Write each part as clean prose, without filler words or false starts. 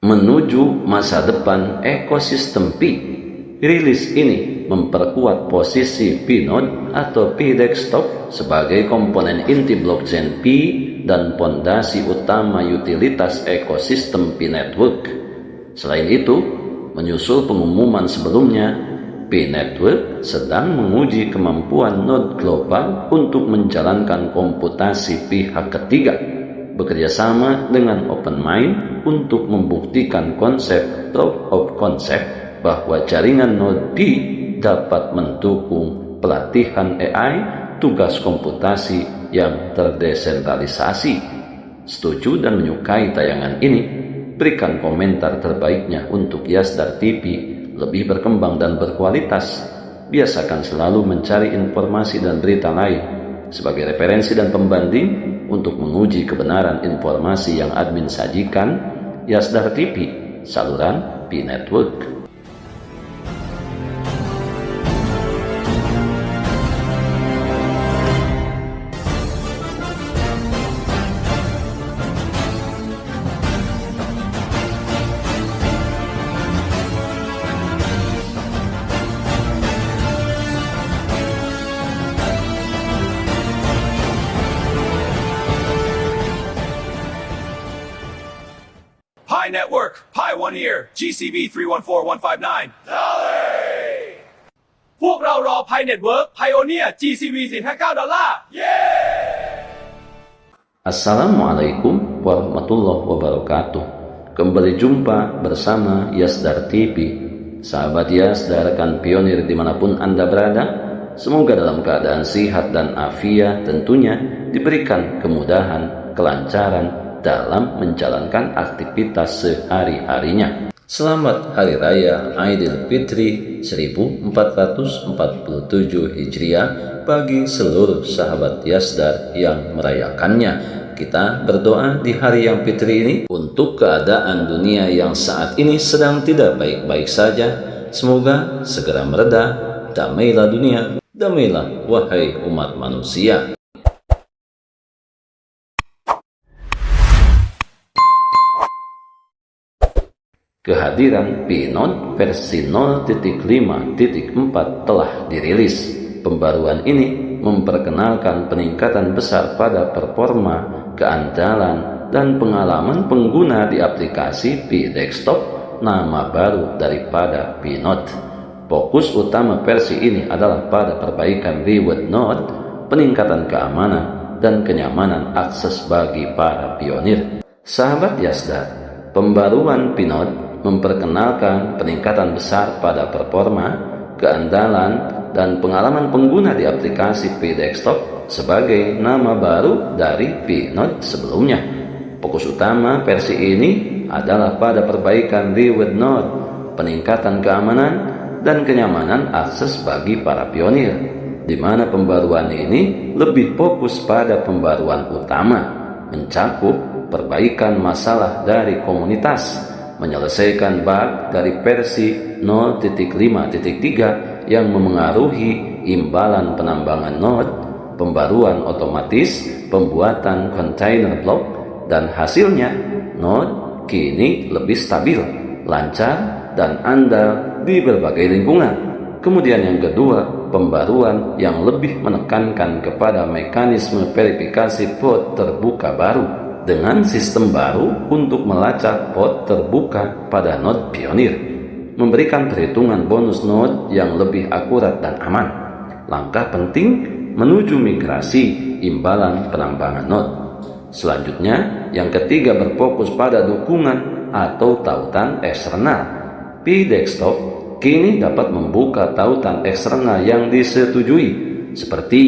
Menuju masa depan ekosistem Pi. Rilis ini memperkuat posisi P-Node atau Pi Desktop sebagai komponen inti blockchain Pi dan pondasi utama utilitas ekosistem Pi Network. Selain itu, menyusul pengumuman sebelumnya, Pi Network sedang menguji kemampuan node global untuk menjalankan komputasi pihak ketiga, bekerjasama dengan OpenMind untuk membuktikan konsep proof of concept bahwa jaringan node Pi dapat mendukung pelatihan AI tugas komputasi yang terdesentralisasi. Setuju dan menyukai tayangan ini? Berikan komentar terbaiknya untuk Yasdar TV lebih berkembang dan berkualitas. Biasakan selalu mencari informasi dan berita lain sebagai referensi dan pembanding untuk menguji kebenaran informasi yang admin sajikan. Yasdar TV, saluran Pi Network. Pi Network, Pi 1 Year, GCV 314159. Dolly! พวกเรารอ Pi Network, Pioneer, GCV 459 ดอลลาร์ Assalamualaikum warahmatullahi wabarakatuh. Kembali jumpa bersama Yasdar TV. Sahabat Yasdar rekan pionir dimanapun Anda berada, semoga dalam keadaan sehat dan afiat, tentunya diberikan kemudahan, kelancaran dalam menjalankan aktivitas sehari-harinya. Selamat Hari Raya Aidil Fitri 1447 Hijriah bagi seluruh sahabat Yasdar yang merayakannya. Kita berdoa di hari yang fitri ini untuk keadaan dunia yang saat ini sedang tidak baik-baik saja. Semoga segera mereda. Damailah dunia, damailah wahai umat manusia. Kehadiran P-Node versi 0.5.4 telah dirilis. Pembaruan ini memperkenalkan peningkatan besar pada performa, keandalan, dan pengalaman pengguna di aplikasi Pi Desktop, nama baru daripada P-Node. Fokus utama versi ini adalah pada perbaikan reward node, peningkatan keamanan, dan kenyamanan akses bagi para pionir. Sahabat Yasdar, pembaruan P-Node memperkenalkan peningkatan besar pada performa, keandalan, dan pengalaman pengguna di aplikasi Pi Desktop sebagai nama baru dari P-Node sebelumnya. Fokus utama versi ini adalah pada perbaikan reward node, peningkatan keamanan, dan kenyamanan akses bagi para pionir, di mana pembaruan ini lebih fokus pada pembaruan utama, mencakup perbaikan masalah dari komunitas, menyelesaikan bug dari versi 0.5.3 yang memengaruhi imbalan penambangan node, pembaruan otomatis, pembuatan container block, dan hasilnya node kini lebih stabil, lancar, dan andal di berbagai lingkungan. Kemudian yang kedua, pembaruan yang lebih menekankan kepada mekanisme verifikasi vote terbuka baru dengan sistem baru untuk melacak vote terbuka pada node pionir, memberikan perhitungan bonus node yang lebih akurat dan aman. Langkah penting menuju migrasi imbalan penambangan node. Selanjutnya, yang ketiga berfokus pada dukungan atau tautan eksternal. Pi Desktop kini dapat membuka tautan eksternal yang disetujui, seperti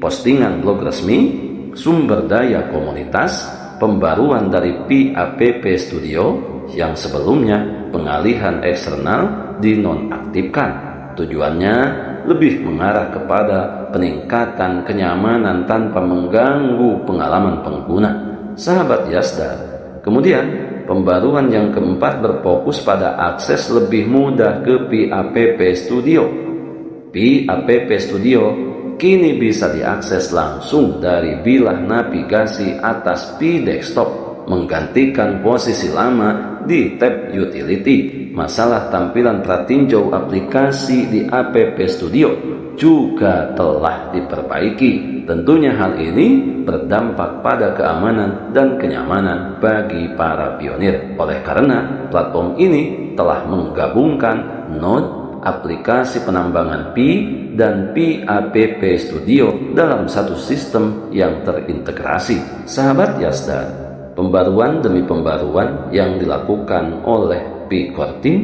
postingan blog resmi, sumber daya komunitas, pembaruan dari Pi App Studio yang sebelumnya pengalihan eksternal dinonaktifkan. Tujuannya lebih mengarah kepada peningkatan kenyamanan tanpa mengganggu pengalaman pengguna. Sahabat Yasdar, kemudian pembaruan yang keempat berfokus pada akses lebih mudah ke Pi App Studio. Pi App Studio kini bisa diakses langsung dari bilah navigasi atas Pi Desktop. menggantikan posisi lama di tab Utility. Masalah tampilan pratinjau aplikasi di App Studio juga telah diperbaiki. Tentunya hal ini berdampak pada keamanan dan kenyamanan bagi para pionir. Oleh karena platform ini telah menggabungkan Node, aplikasi penambangan Pi, dan Pi App Studio dalam satu sistem yang terintegrasi. Sahabat Yazdan, pembaruan demi pembaruan yang dilakukan oleh Pi Core Team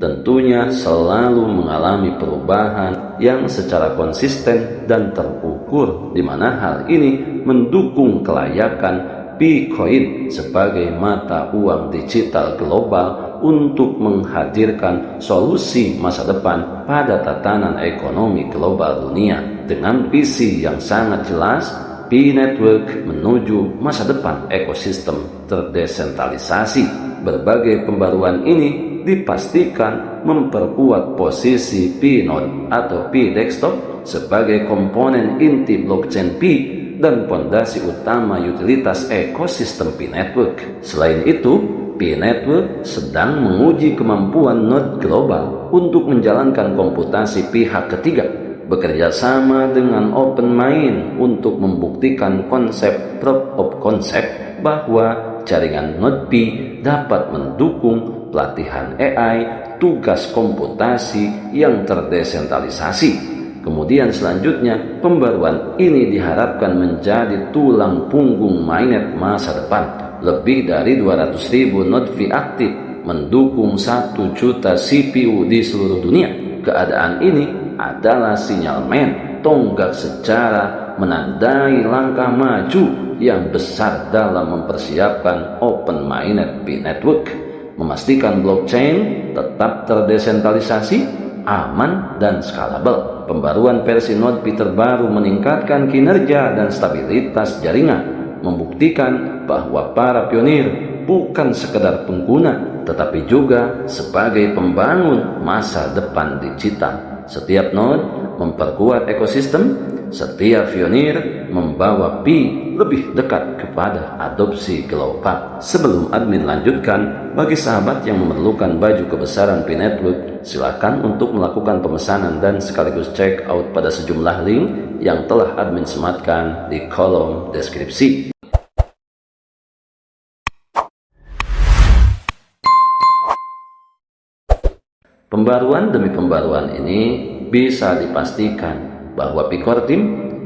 tentunya selalu mengalami perubahan yang secara konsisten dan terukur, di mana hal ini mendukung kelayakan Bitcoin sebagai mata uang digital global untuk menghadirkan solusi masa depan pada tatanan ekonomi global dunia. Dengan visi yang sangat jelas, Pi Network menuju masa depan ekosistem terdesentralisasi. Berbagai pembaruan ini dipastikan memperkuat posisi Pi Node atau Pi Desktop sebagai komponen inti blockchain Pi dan fondasi utama utilitas ekosistem Pi Network. Selain itu, Pi Network sedang menguji kemampuan node global untuk menjalankan komputasi pihak ketiga, bekerja sama dengan OpenMine untuk membuktikan konsep Proof of Concept bahwa jaringan Node Pi dapat mendukung pelatihan AI, tugas komputasi yang terdesentralisasi. Kemudian selanjutnya, pembaruan ini diharapkan menjadi tulang punggung mainnet masa depan. Lebih dari 200.000 Node Pi aktif mendukung 1 juta CPU di seluruh dunia. Keadaan ini adalah sinyalmen tonggak sejarah menandai langkah maju yang besar dalam mempersiapkan Open Mainnet Pi Network, memastikan blockchain tetap terdesentralisasi, aman, dan skalabel. Pembaruan versi Node Pi terbaru meningkatkan kinerja dan stabilitas jaringan, membuktikan bahwa para pionir bukan sekedar pengguna, tetapi juga sebagai pembangun masa depan digital. Setiap node memperkuat ekosistem, setiap pionir membawa Pi lebih dekat kepada adopsi global. Sebelum admin lanjutkan, bagi sahabat yang memerlukan baju kebesaran Pi Network, silakan untuk melakukan pemesanan dan sekaligus check out pada sejumlah link yang telah admin sematkan di kolom deskripsi. Pembaruan demi pembaruan ini bisa dipastikan bahwa Pi Core Team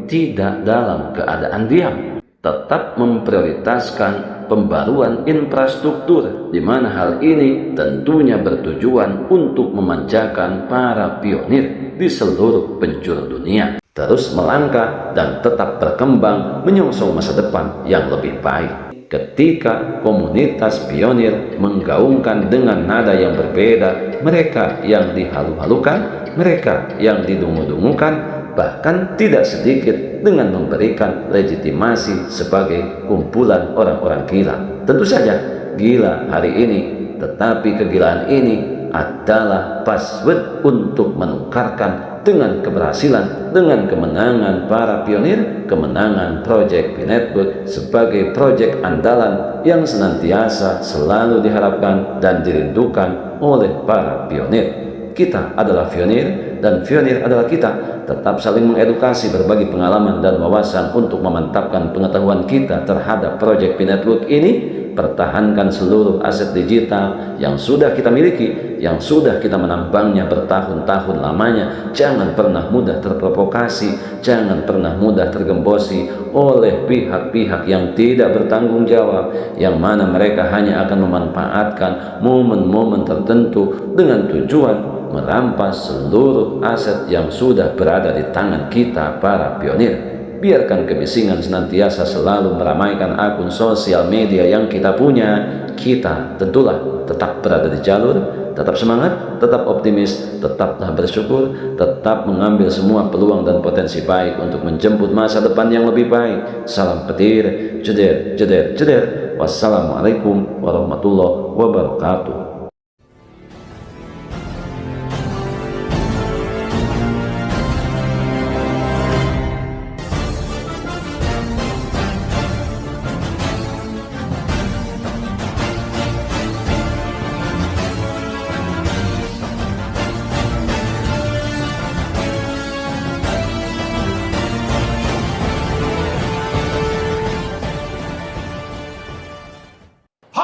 tidak dalam keadaan diam, tetap memprioritaskan pembaruan infrastruktur, di mana hal ini tentunya bertujuan untuk memanjakan para pionir di seluruh penjuru dunia terus melangkah dan tetap berkembang menyongsong masa depan yang lebih baik. Ketika komunitas pionir menggaungkan dengan nada yang berbeda, mereka yang dihalu-halukan, mereka yang didungu-dungukan, bahkan tidak sedikit dengan memberikan legitimasi sebagai kumpulan orang-orang gila. Tentu saja gila hari ini, tetapi kegilaan ini adalah password untuk menukarkan dengan keberhasilan, dengan kemenangan para pionir, kemenangan Project Pi Network sebagai project andalan yang senantiasa selalu diharapkan dan dirindukan oleh para pionir. Kita adalah pionir dan pionir adalah kita. Tetap saling mengedukasi, berbagi pengalaman dan wawasan untuk memantapkan pengetahuan kita terhadap Project Pi Network ini. Pertahankan seluruh aset digital yang sudah kita miliki, yang sudah kita menambangnya bertahun-tahun lamanya. Jangan pernah mudah terprovokasi, jangan pernah mudah tergembosi oleh pihak-pihak yang tidak bertanggung jawab, yang mana mereka hanya akan memanfaatkan momen-momen tertentu dengan tujuan merampas seluruh aset yang sudah berada di tangan kita para pionir. Biarkan kebisingan senantiasa selalu meramaikan akun sosial media yang kita punya. Kita tentulah tetap berada di jalur, tetap semangat, tetap optimis, tetaplah bersyukur, tetap mengambil semua peluang dan potensi baik untuk menjemput masa depan yang lebih baik. Salam petir, jeder, jeder, jeder. Wassalamualaikum warahmatullahi wabarakatuh.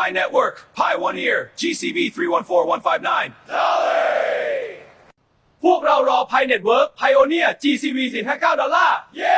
Pi Network, Pi One Year, GCV 314159 พวกเรารอ Pi Network Pioneer GCV 459 ดอลลาร์ เย้